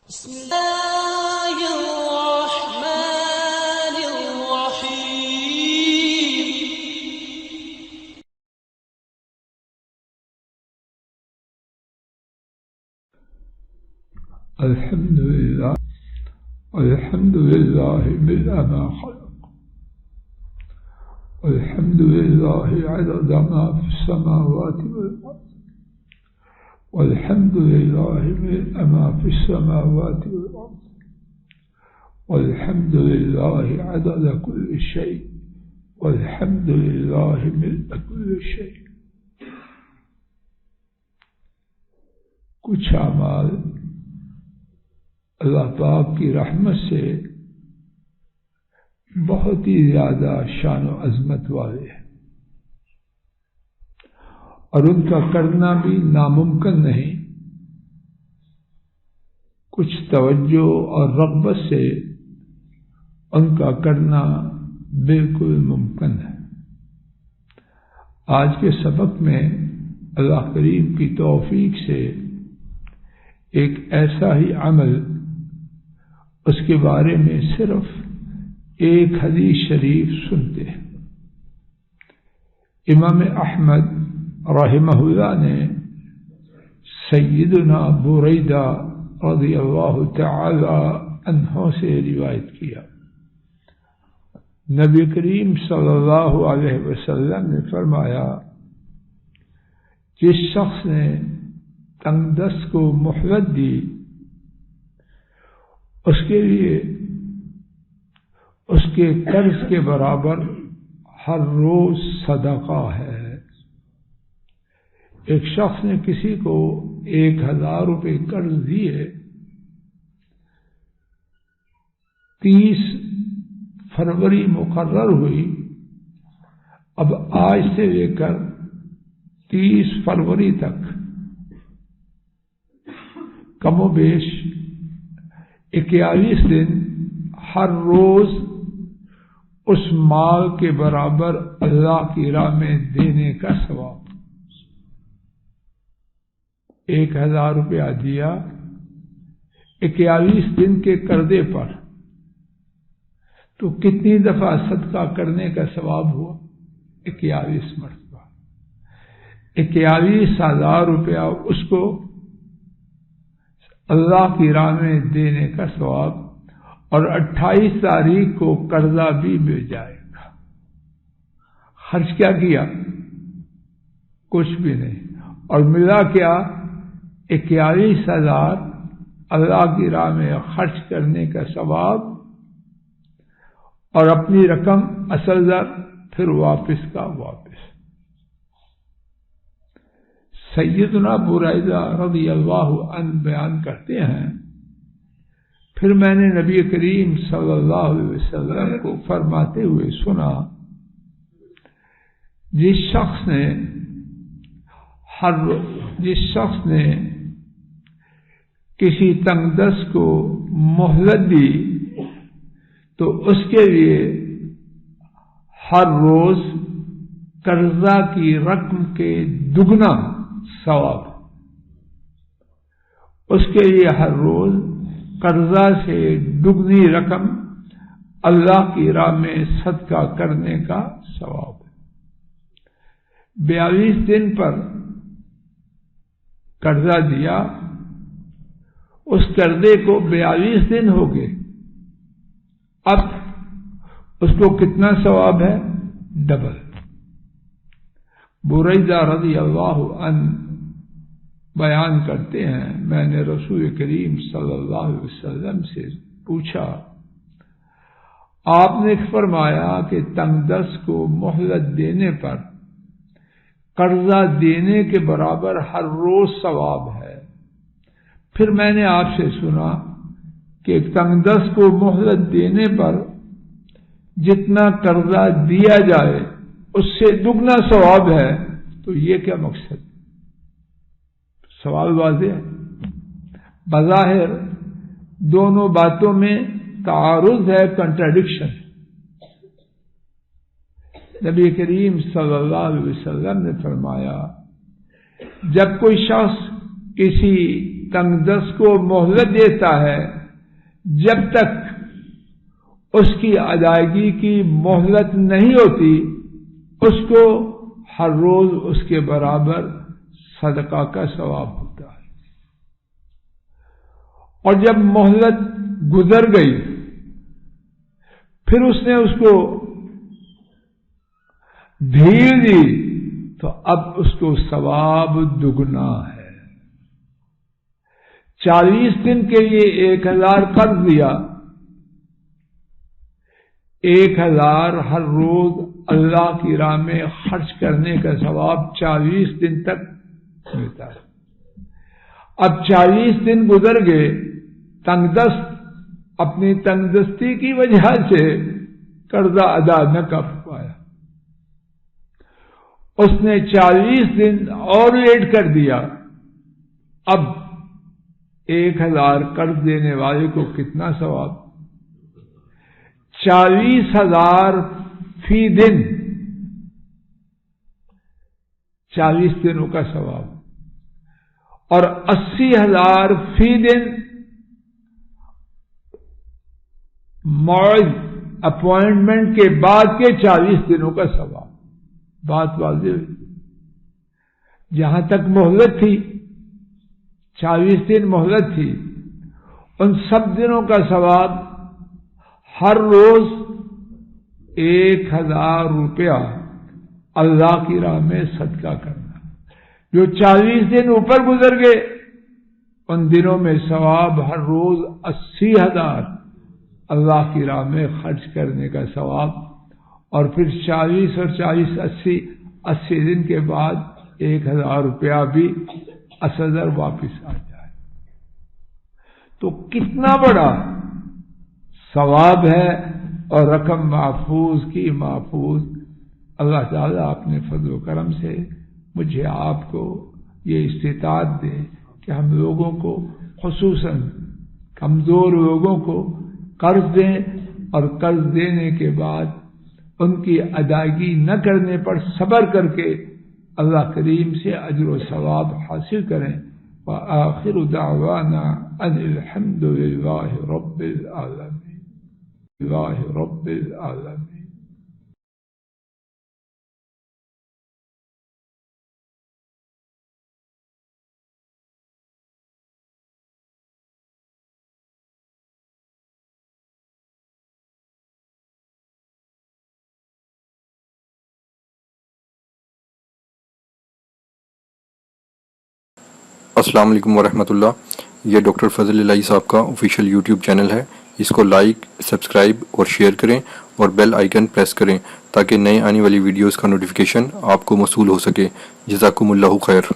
بسم الله الرحمن الرحيم. الحمد لله ملء ما خلق، والحمد لله عدد ما في السماوات والأرض، والحمد لله ملء ما في السماوات والأرض، والحمد لله عدد كل شيء، والحمد لله ملء كل شيء. کچھ اعمال اللہ پاک کی رحمت سے بہت ہی زیادہ شان و عظمت والے ہیں، اور ان کا کرنا بھی ناممکن نہیں، کچھ توجہ اور رغبت سے ان کا کرنا بالکل ممکن ہے۔ آج کے سبق میں اللہ کریم کی توفیق سے ایک ایسا ہی عمل، اس کے بارے میں صرف ایک حدیث شریف سنتے ہیں۔ امام احمد رحمہ اللہ نے سیدنا بریدہ رضی اللہ تعالی عنہ سے روایت کیا، نبی کریم صلی اللہ علیہ وسلم نے فرمایا، جس شخص نے تنگ دست کو مہلت دی، اس کے لیے اس کے قرض کے برابر ہر روز صدقہ ہے۔ ایک شخص نے کسی کو 1000 روپے قرض دیے، 30 فروری مقرر ہوئی، اب آج سے لے کر 30 فروری تک کم و بیش 41 دن ہر روز اس مال کے برابر اللہ کی راہ میں دینے کا ثواب۔ 1000 روپیہ دیا 41 دن کے قرضے پر، تو کتنی دفعہ صدقہ کرنے کا ثواب ہوا؟ 41 مرتبہ۔ 41,000 روپیہ اس کو اللہ کی راہ میں دینے کا ثواب، اور 28 تاریخ کو قرضہ بھی مل جائے گا۔ خرچ کیا کیا؟ کچھ بھی نہیں، اور ملا کیا؟ 41,000 اللہ کی راہ میں خرچ کرنے کا ثواب، اور اپنی رقم اصل در پھر واپس کا واپس۔ سیدنا بریدہ رضی اللہ عنہ بیان کرتے ہیں، پھر میں نے نبی کریم صلی اللہ علیہ وسلم کو فرماتے ہوئے سنا، جس شخص نے کسی تنگ دست کو مہلت دی، تو اس کے لیے ہر روز قرضہ کی رقم کے دگنا ثواب، اس کے لیے ہر روز قرضہ سے دگنی رقم اللہ کی راہ میں صدقہ کرنے کا ثواب۔ 42 دن پر قرضہ دیا، اس قرضے کو 42 دن ہو گئے، اب اس کو کتنا ثواب ہے؟ ڈبل۔ بریدہ رضی اللہ عنہ بیان کرتے ہیں، میں نے رسول کریم صلی اللہ علیہ وسلم سے پوچھا، آپ نے فرمایا کہ تنگ دست کو مہلت دینے پر قرضہ دینے کے برابر ہر روز ثواب ہے۔ پھر میں نے آپ سے سنا کہ تنگ دست کو مہلت دینے پر جتنا قرضہ دیا جائے اس سے دگنا ثواب ہے، تو یہ کیا مقصد؟ سوال واضح ہے۔ بظاہر دونوں باتوں میں تعارض ہے، کنٹراڈکشن۔ نبی کریم صلی اللہ علیہ وسلم نے فرمایا، جب کوئی شخص کسی تنگدست کو مہلت دیتا ہے جب تک اس کی ادائیگی کی مہلت نہیں ہوتی، اس کو ہر روز اس کے برابر صدقہ کا ثواب ہوتا ہے، اور جب مہلت گزر گئی پھر اس نے اس کو ڈھیل دی تو اب اس کو ثواب دگنا ہے۔ 40 دن کے لیے 1000 قرض دیا، 1000 ہر روز اللہ کی راہ میں خرچ کرنے کا ثواب 40 دن تک ملتا ہے۔ اب 40 دن گزر گئے، تنگدست اپنی تنگدستی کی وجہ سے قرضہ ادا نہ کر پایا، اس نے 40 دن اور لیٹ کر دیا۔ اب 1000 قرض دینے والے کو کتنا ثواب؟ 40,000 فی دن، 40 دنوں کا ثواب، اور 80,000 فی دن موعد اپوائنٹمنٹ کے بعد کے 40 دنوں کا ثواب۔ بات واضح ہوئی؟ جہاں تک مہلت تھی، 40 دن مہلت تھی، ان سب دنوں کا ثواب ہر روز 1000 روپیہ اللہ کی راہ میں صدقہ کرنا۔ جو 40 دن اوپر گزر گئے ان دنوں میں ثواب ہر روز 80,000 اللہ کی راہ میں خرچ کرنے کا ثواب، اور پھر 40 اور 40 80 دن کے بعد 1000 روپیہ بھی اصل واپس آ جائے، تو کتنا بڑا ثواب ہے، اور رقم محفوظ کی محفوظ۔ اللہ تعالیٰ اپنے فضل و کرم سے مجھے آپ کو یہ استطاعت دے کہ ہم لوگوں کو، خصوصاً کمزور لوگوں کو قرض دیں، اور قرض دینے کے بعد ان کی ادائیگی نہ کرنے پر صبر کر کے اللہ کریم سے اجر و ثواب حاصل کریں۔ وآخر دعوانا ان الحمد للہ رب العالمین، اللہ رب العالمین۔ السلام علیکم ورحمۃ اللہ۔ یہ ڈاکٹر فضل الہی صاحب کا آفیشیل یوٹیوب چینل ہے، اس کو لائک، سبسکرائب اور شیئر کریں، اور بیل آئیکن پریس کریں تاکہ نئے آنے والی ویڈیوز کا نوٹیفیکیشن آپ کو موصول ہو سکے۔ جزاکم اللہ خیر۔